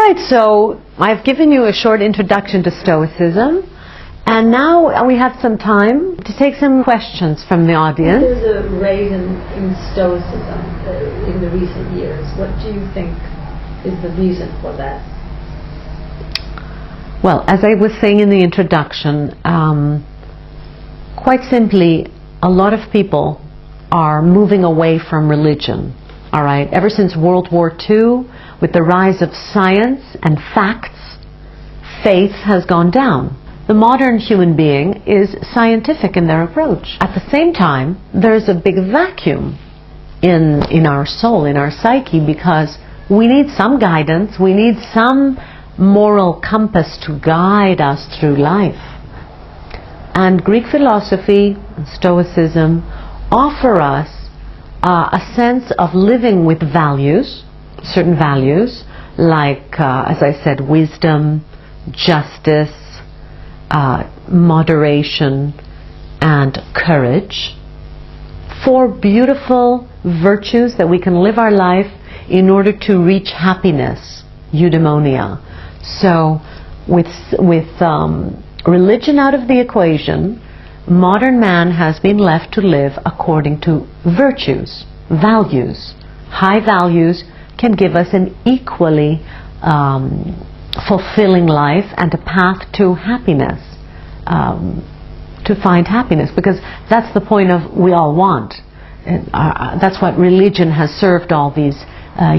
right, so I've given you a short introduction to Stoicism, and now we have some time to take some questions from the audience. There's a rise in Stoicism in the recent years. What do you think is the reason for that? Well, as I was saying in the introduction, quite simply, a lot of people are moving away from religion. All right, ever since World War II, with the rise of science and facts, faith has gone down. The modern human being is scientific in their approach. At the same time, there's a big vacuum in our soul, in our psyche, because we need some guidance, we need some moral compass to guide us through life. And Greek philosophy and Stoicism offer us a sense of living with values, certain values, like, as I said, wisdom, justice, moderation, and courage. 4 beautiful virtues that we can live our life in order to reach happiness, eudaimonia. So, with religion out of the equation, modern man has been left to live according to virtues, values. High values can give us an equally fulfilling life and a path to happiness, to find happiness, because that's the point of we all want. That's what religion has served all these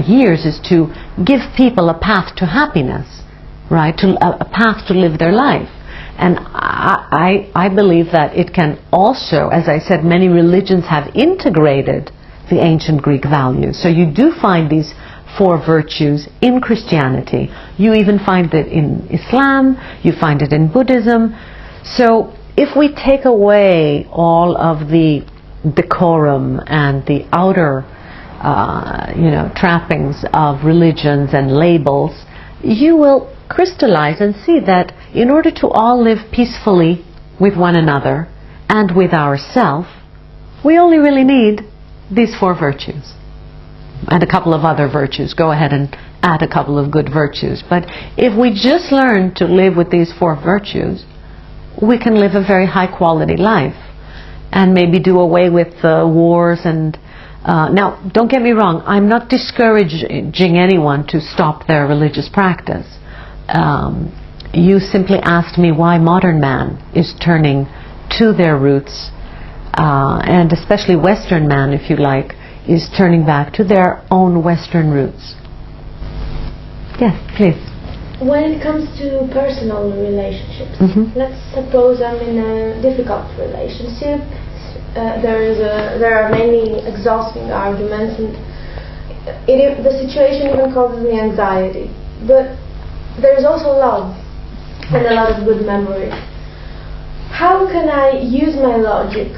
years, is to give people a path to happiness, right? A path to live their life. And I believe that it can also, as I said, many religions have integrated the ancient Greek values. So you do find these 4 virtues in Christianity. You even find it in Islam, you find it in Buddhism. So if we take away all of the decorum and the outer trappings of religions and labels, you will crystallize and see that in order to all live peacefully with one another and with ourselves, we only really need these 4 virtues and a couple of other virtues. Go ahead and add a couple of good virtues. But if we just learn to live with these 4 virtues, we can live a very high quality life and maybe do away with wars. And now, don't get me wrong, I'm not discouraging anyone to stop their religious practice. You simply asked me why modern man is turning to their roots, and especially Western man, if you like, is turning back to their own Western roots. Yes, please. When it comes to personal relationships, let's suppose I'm in a difficult relationship. There are many exhausting arguments, and the situation even causes me anxiety. But there's also love and a lot of good memories. How can I use my logic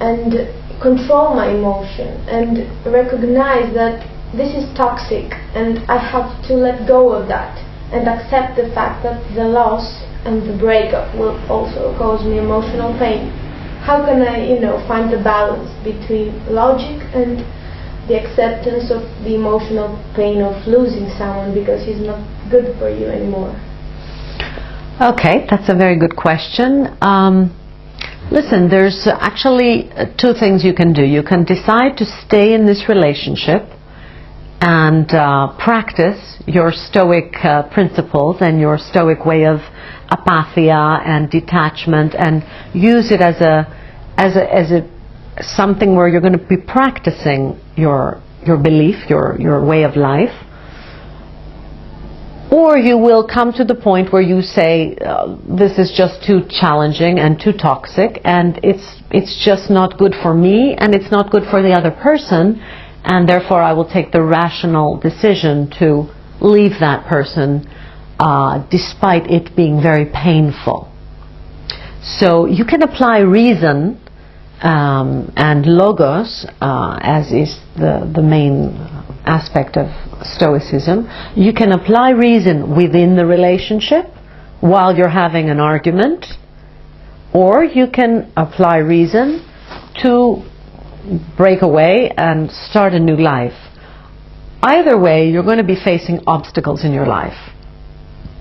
and control my emotion and recognize that this is toxic and I have to let go of that and accept the fact that the loss and the breakup will also cause me emotional pain? How can I, find the balance between logic and the acceptance of the emotional pain of losing someone because he's not good for you anymore? Okay, that's a very good question. Listen, there's actually 2 things you can do. You can decide to stay in this relationship and practice your Stoic principles and your Stoic way of apatheia and detachment, and use it as a something where you're going to be practicing your belief, your way of life. Or you will come to the point where you say, this is just too challenging and too toxic, and it's just not good for me, and it's not good for the other person, and therefore I will take the rational decision to leave that person, despite it being very painful. So you can apply reason and logos, as is the main aspect of Stoicism. You can apply reason within the relationship while you're having an argument, or you can apply reason to break away and start a new life. Either way, you're going to be facing obstacles in your life.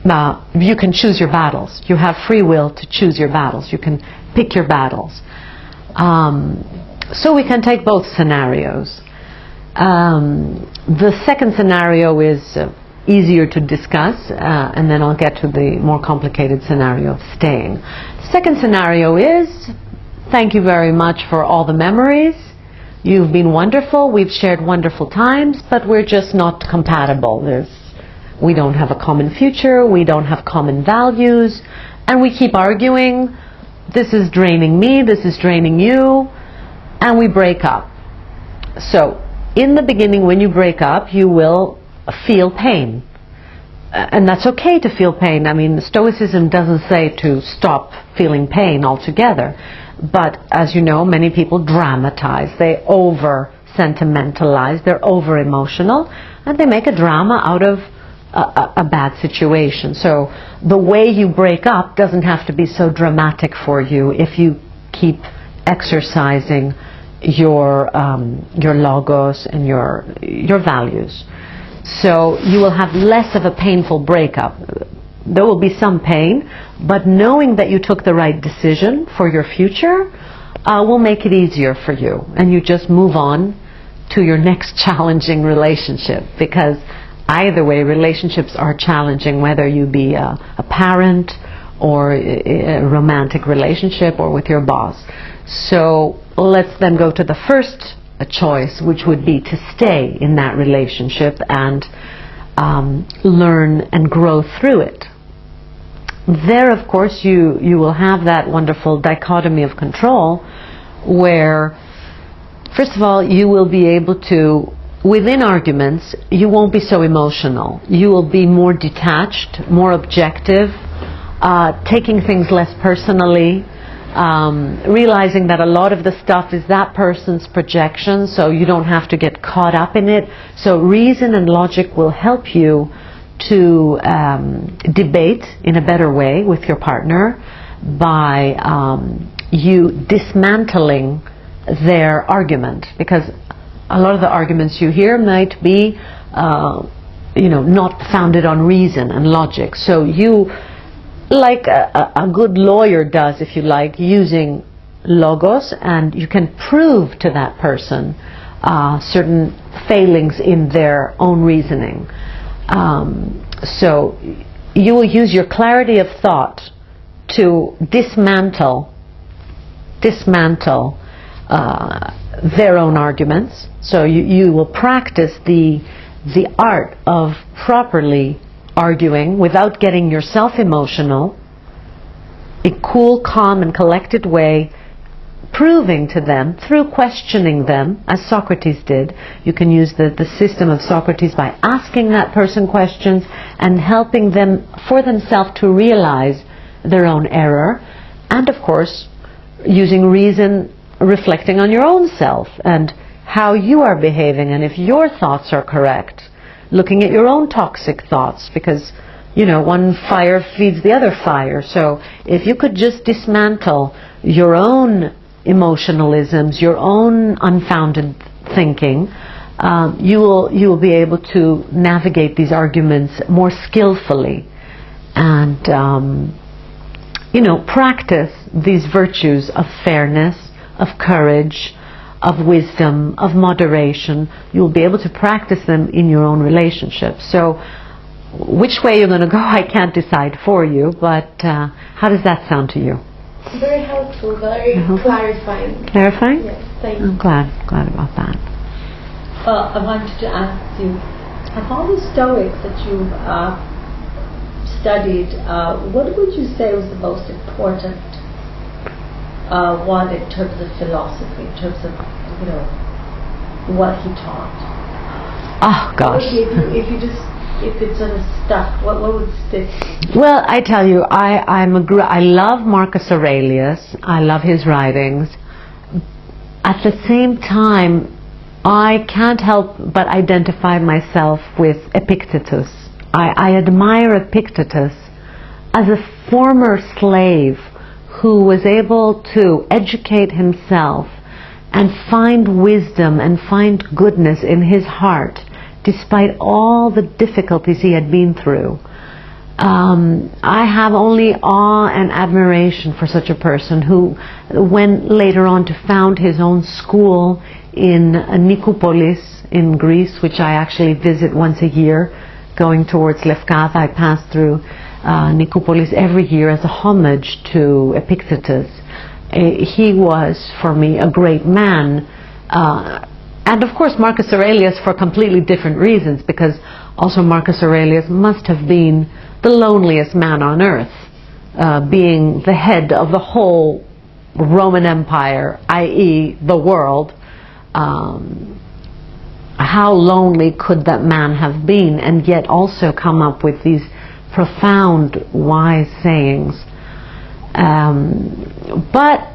you can choose your battles. You have free will to choose your battles. You can pick your battles. So we can take both scenarios. The second scenario is easier to discuss, and then I'll get to the more complicated scenario of staying. The second scenario is, thank you very much for all the memories. You've been wonderful. We've shared wonderful times, but we're just not compatible. We don't have a common future. We don't have common values, and we keep arguing. This is draining me. This is draining you, and we break up. So, in the beginning, when you break up, you will feel pain. And that's okay to feel pain. I mean, Stoicism doesn't say to stop feeling pain altogether. But, as you know, many people dramatize. They over-sentimentalize. They're over-emotional. And they make a drama out of a bad situation. So, the way you break up doesn't have to be so dramatic for you if you keep exercising your logos and your values. So you will have less of a painful breakup. There will be some pain, but knowing that you took the right decision for your future will make it easier for you, and you just move on to your next challenging relationship, because either way relationships are challenging, whether you be a parent or a romantic relationship or with your boss. So let's then go to the first choice, which would be to stay in that relationship and learn and grow through it. There, of course, you will have that wonderful dichotomy of control where, first of all, you will be able to, within arguments, you won't be so emotional. You will be more detached, more objective, taking things less personally, realizing that a lot of the stuff is that person's projection, so you don't have to get caught up in it. So reason and logic will help you to debate in a better way with your partner by you dismantling their argument, because a lot of the arguments you hear might be not founded on reason and logic. So you, like a good lawyer does, if you like, using logos, and you can prove to that person certain failings in their own reasoning. So you will use your clarity of thought to dismantle their own arguments. So you will practice the art of properly arguing without getting yourself emotional, a cool, calm and collected way, proving to them through questioning them, as Socrates did. You can use the system of Socrates by asking that person questions and helping them for themselves to realize their own error, and of course using reason, reflecting on your own self and how you are behaving, and if your thoughts are correct, looking at your own toxic thoughts, because one fire feeds the other fire. So if you could just dismantle your own emotionalisms, your own unfounded thinking, you will be able to navigate these arguments more skillfully and practice these virtues of fairness, of courage, of wisdom, of moderation. You'll be able to practice them in your own relationship. So which way you're going to go, I can't decide for you, but how does that sound to you? Very helpful, very clarifying. Clarifying? Yes, thank you. I'm glad about that. I wanted to ask you, of all the Stoics that you've studied, what would you say was the most important one in terms of philosophy, in terms of what he taught? Oh gosh! If it sort of stuck, what would stick? Well, I tell you, I love Marcus Aurelius. I love his writings. At the same time, I can't help but identify myself with Epictetus. I admire Epictetus as a former slave who was able to educate himself and find wisdom and find goodness in his heart despite all the difficulties he had been through. I have only awe and admiration for such a person who went later on to found his own school in Nikopolis in Greece, which I actually visit once a year. Going towards Lefkada, I pass through Nikopolis every year as a homage to Epictetus. He was, for me, a great man. And of course Marcus Aurelius for completely different reasons, because also Marcus Aurelius must have been the loneliest man on earth, being the head of the whole Roman Empire, i.e. the world. How lonely could that man have been, and yet also come up with these profound, wise sayings. But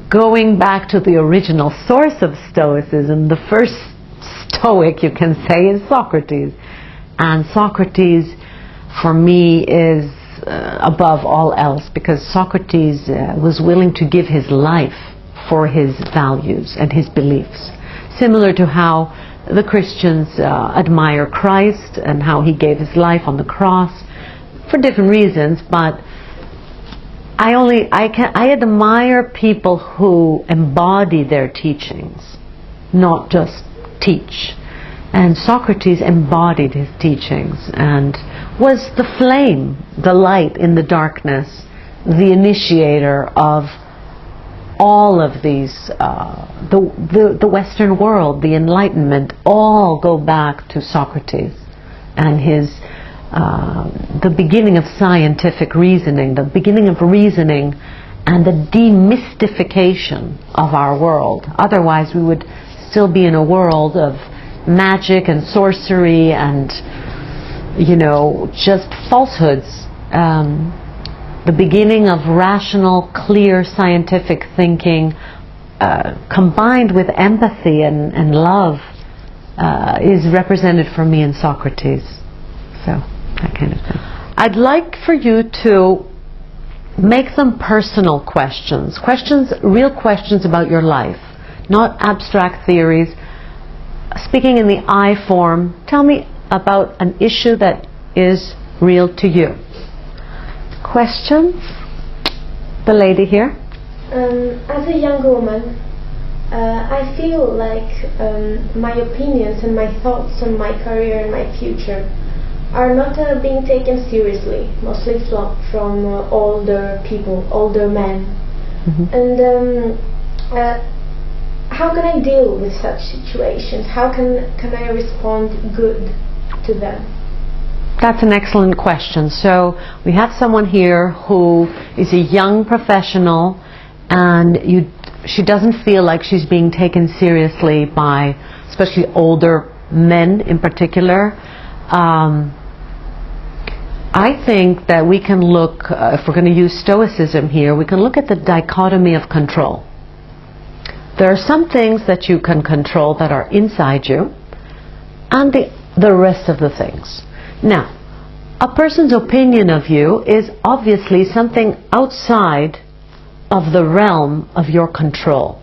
going back to the original source of Stoicism, the first Stoic, you can say, is Socrates. And Socrates, for me, is above all else, because Socrates was willing to give his life for his values and his beliefs. Similar to how the Christians admire Christ and how he gave his life on the cross for different reasons, but I admire people who embody their teachings, not just teach. And Socrates embodied his teachings and was the flame, the light in the darkness, the initiator of all of these, the Western world, the Enlightenment, all go back to Socrates and his the beginning of scientific reasoning, the beginning of reasoning and the demystification of our world. Otherwise we would still be in a world of magic and sorcery and, you know, just falsehoods. The beginning of rational, clear, scientific thinking combined with empathy and love is represented for me in Socrates. So, that kind of thing. I'd like for you to make some personal questions. Real questions about your life. Not abstract theories. Speaking in the I form, tell me about an issue that is real to you. Questions? The lady here. As a young woman, I feel like my opinions and my thoughts on my career and my future are not being taken seriously, mostly from older people, older men. Mm-hmm. And how can I deal with such situations? How can I respond good to them? That's an excellent question. So we have someone here who is a young professional, and she doesn't feel like she's being taken seriously by especially older men in particular. I think that we can look, if we're going to use Stoicism here, we can look at the dichotomy of control. There are some things that you can control that are inside you, and the rest of the things. Now, a person's opinion of you is obviously something outside of the realm of your control.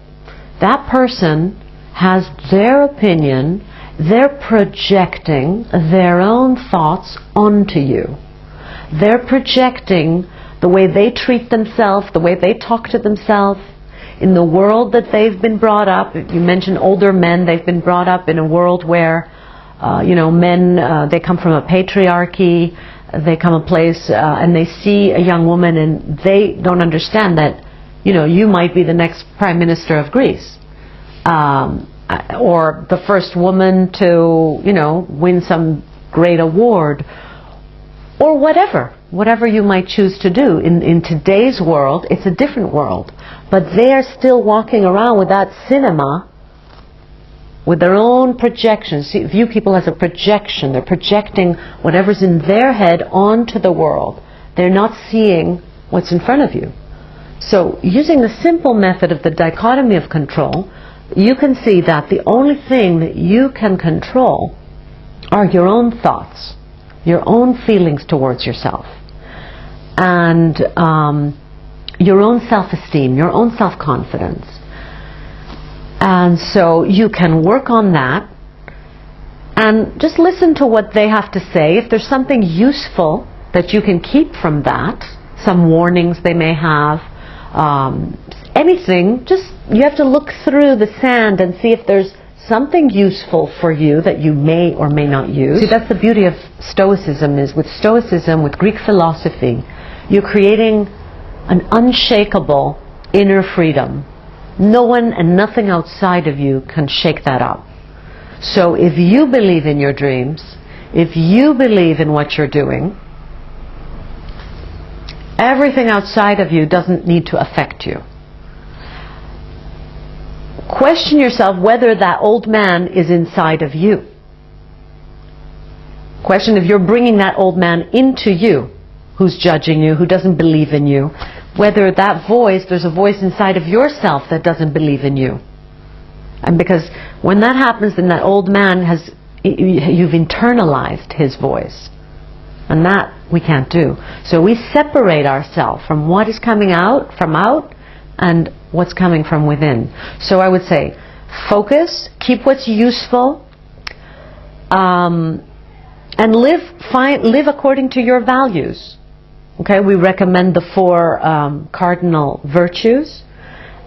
That person has their opinion, they're projecting their own thoughts onto you. They're projecting the way they treat themselves, the way they talk to themselves, in the world that they've been brought up. You mentioned older men, they've been brought up in a world where men, they come from a patriarchy, they come a place and they see a young woman and they don't understand that, you might be the next Prime Minister of Greece. Or the first woman to, win some great award. Or whatever you might choose to do. In today's world, it's a different world. But they are still walking around with that cinema, with their own projections. View people as a projection. They're projecting whatever's in their head onto the world. They're not seeing what's in front of you. So, using the simple method of the dichotomy of control, you can see that the only thing that you can control are your own thoughts, your own feelings towards yourself, and your own self-esteem, your own self-confidence. And so you can work on that and just listen to what they have to say. If there's something useful that you can keep from that, some warnings they may have, anything, just you have to look through the sand and see if there's something useful for you that you may or may not use. See, that's the beauty of Stoicism, is with Stoicism, with Greek philosophy, you're creating an unshakable inner freedom. No one and nothing outside of you can shake that up. So if you believe in your dreams, if you believe in what you're doing, everything outside of you doesn't need to affect you. Question yourself whether that old man is inside of you. Question if you're bringing that old man into you, who's judging you, who doesn't believe in you, whether that voice, there's a voice inside of yourself that doesn't believe in you. And because when that happens, then that old man has, you've internalized his voice. And that we can't do. So we separate ourselves from what is coming out, from out, and what's coming from within. So I would say, focus, keep what's useful, and live according to your values. Okay, we recommend the 4 cardinal virtues.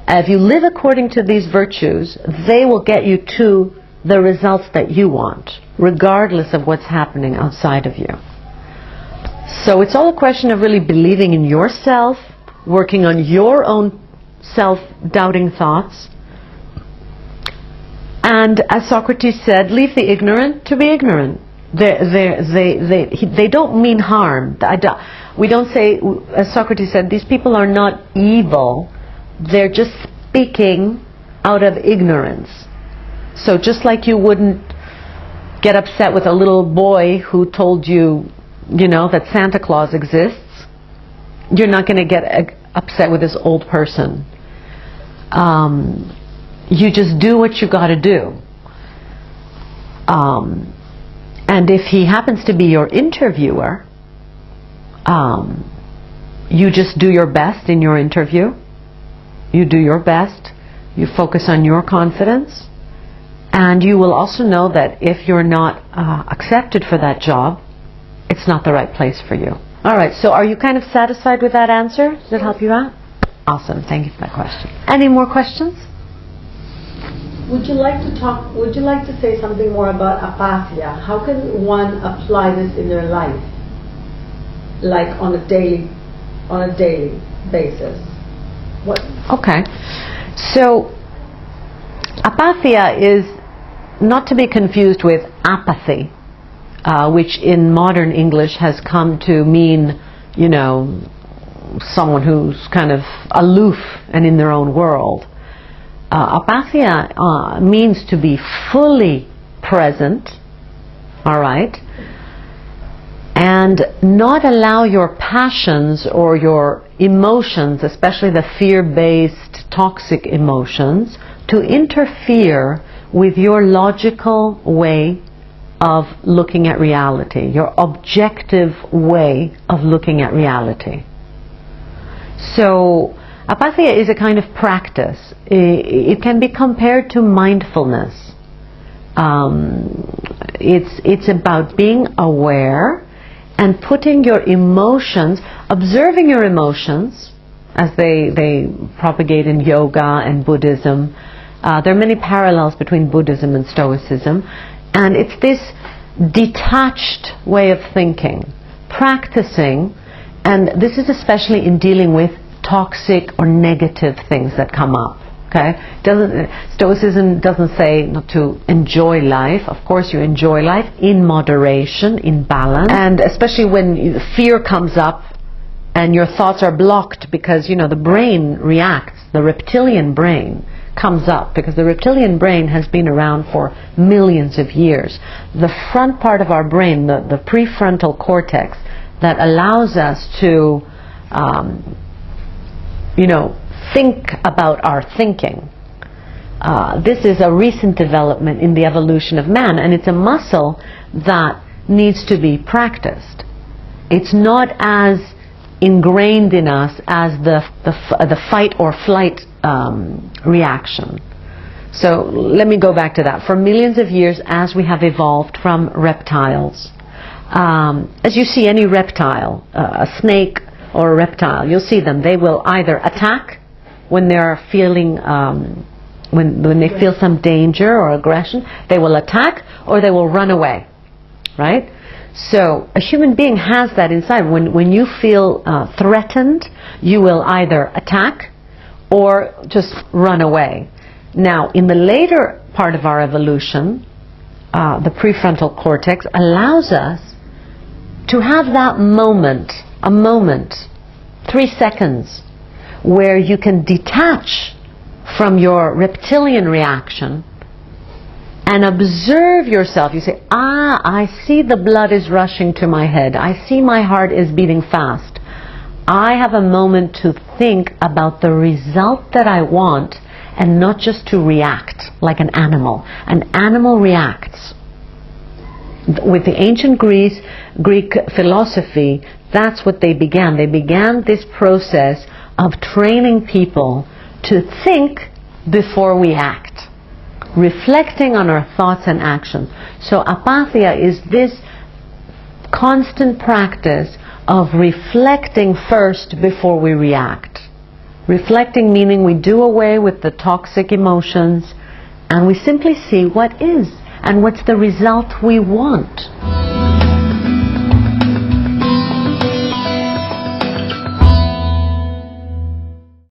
If you live according to these virtues, they will get you to the results that you want, regardless of what's happening outside of you. So it's all a question of really believing in yourself, working on your own self-doubting thoughts. And as Socrates said, leave the ignorant to be ignorant. They don't mean harm. We don't say, as Socrates said, these people are not evil. They're just speaking out of ignorance. So just like you wouldn't get upset with a little boy who told you, that Santa Claus exists, you're not going to get upset with this old person. You just do what you got to do. And if he happens to be your interviewer, you just do your best in your interview. You do your best. You focus on your confidence. And you will also know that if you're not accepted for that job, it's not the right place for you. All right, so are you kind of satisfied with that answer? Does it help you out? Awesome, thank you for that question. Any more questions? Would you like to say something more about apatheia? How can one apply this in their life? Like on a daily basis? What? Okay. So apatheia is not to be confused with apathy, which in modern English has come to mean, someone who's kind of aloof and in their own world. Apatheia means to be fully present, all right, and not allow your passions or your emotions, especially the fear-based toxic emotions, to interfere with your logical way of looking at reality, your objective way of looking at reality. So apatheia is a kind of practice. It can be compared to mindfulness. It's about being aware and putting your emotions, observing your emotions, as they propagate in yoga and Buddhism. There are many parallels between Buddhism and Stoicism, and it's this detached way of thinking, practicing, and this is especially in dealing with toxic or negative things that come up. Okay, Stoicism doesn't say not to enjoy life. Of course you enjoy life in moderation, in balance, and especially when fear comes up and your thoughts are blocked because the brain reacts. The reptilian brain comes up because the reptilian brain has been around for millions of years. The front part of our brain, the prefrontal cortex, that allows us to think about our thinking. This is a recent development in the evolution of man, and it's a muscle that needs to be practiced. It's not as ingrained in us as the fight or flight reaction. So let me go back to that. For millions of years, as we have evolved from reptiles, as you see any reptile, a snake or a reptile, you'll see them. They will either attack when they're feeling, when they feel some danger or aggression. They will attack, or they will run away, right? So a human being has that inside. When you feel threatened, you will either attack or just run away. Now, in the later part of our evolution, the prefrontal cortex allows us to have that moment, a moment, 3 seconds, where you can detach from your reptilian reaction and observe yourself. You say, I see the blood is rushing to my head. I see my heart is beating fast. I have a moment to think about the result that I want, and not just to react like an animal. An animal reacts. With the ancient Greek philosophy, that's what they began. They began this process of training people to think before we act, reflecting on our thoughts and actions. So apathia is this constant practice of reflecting first before we react. Reflecting meaning we do away with the toxic emotions and we simply see what is and what's the result we want.